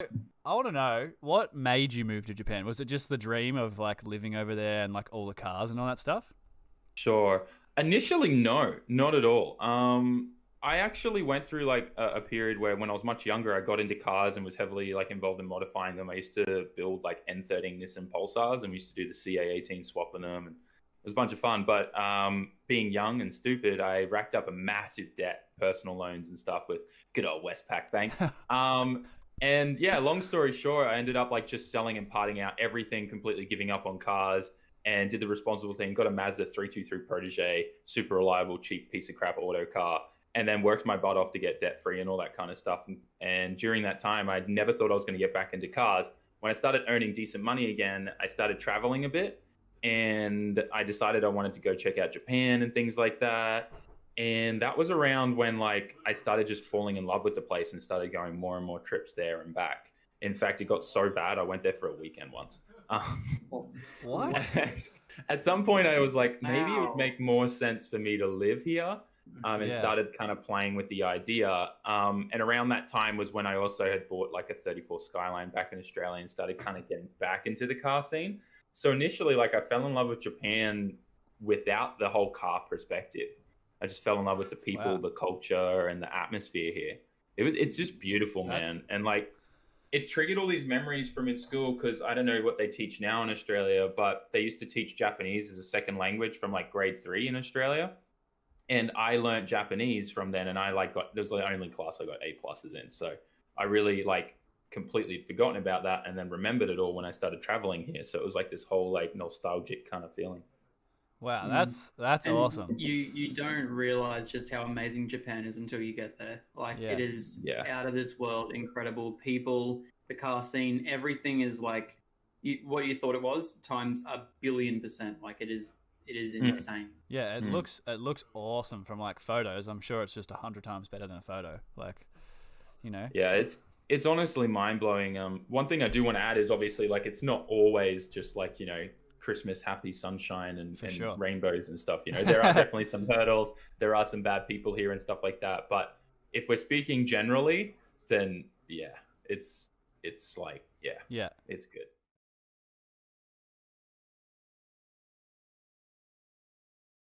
I want to know what made you move to Japan. Was it just the dream of like living over there and like all the cars and all that stuff? Sure. Initially, no, not at all. I actually went through like a period where when I was much younger, I got into cars and was heavily like involved in modifying them. I used to build like N13 Nissan Pulsars and we used to do the CA18 swap in them. And it was a bunch of fun. But being young and stupid, I racked up a massive debt, personal loans and stuff with good old Westpac Bank. And yeah, long story short, I ended up like just selling and parting out everything, completely giving up on cars and did the responsible thing. Got a Mazda 323 Protege, super reliable, cheap piece of crap auto car, and then worked my butt off to get debt free and all that kind of stuff. And during that time, I never thought I was going to get back into cars. When I started earning decent money again, I started traveling a bit, and I decided I wanted to go check out Japan and things like that. And that was around when like I started just falling in love with the place and started going more and more trips there and back. In fact, it got so bad I went there for a weekend once. What? At some point, I was like, maybe it would Wow. make more sense for me to live here, and Yeah. started kind of playing with the idea. And around that time was when I also had bought like a 34 Skyline back in Australia and started kind of getting back into the car scene. So initially, like I fell in love with Japan without the whole car perspective. I just fell in love with the people, Wow. the culture, and the atmosphere here. It's just beautiful, That man. And like it triggered all these memories from in school because I don't know what they teach now in Australia, but they used to teach Japanese as a second language from like grade 3 in Australia. And I learned Japanese from then, and I like got it was the only class I got A pluses in. So I really like completely forgotten about that, and then remembered it all when I started traveling here. So it was like this whole like nostalgic kind of feeling. Wow, Mm. that's And awesome. you don't realize just how amazing Japan is until you get there. Like Yeah. it is Yeah. out of this world, incredible people, the car scene, everything is like what you thought it was times a billion percent. Like it is Mm, insane. Yeah, it mm. looks awesome from like photos. I'm sure it's just 100 times better than a photo. Like, you know. Yeah, it's honestly mind blowing. One thing I do want to add is obviously like it's not always just like Christmas, happy sunshine For and sure. rainbows and stuff. There are definitely some hurdles. There are some bad people here and stuff like that. But if we're speaking generally, then yeah, it's like yeah, Yeah. it's good.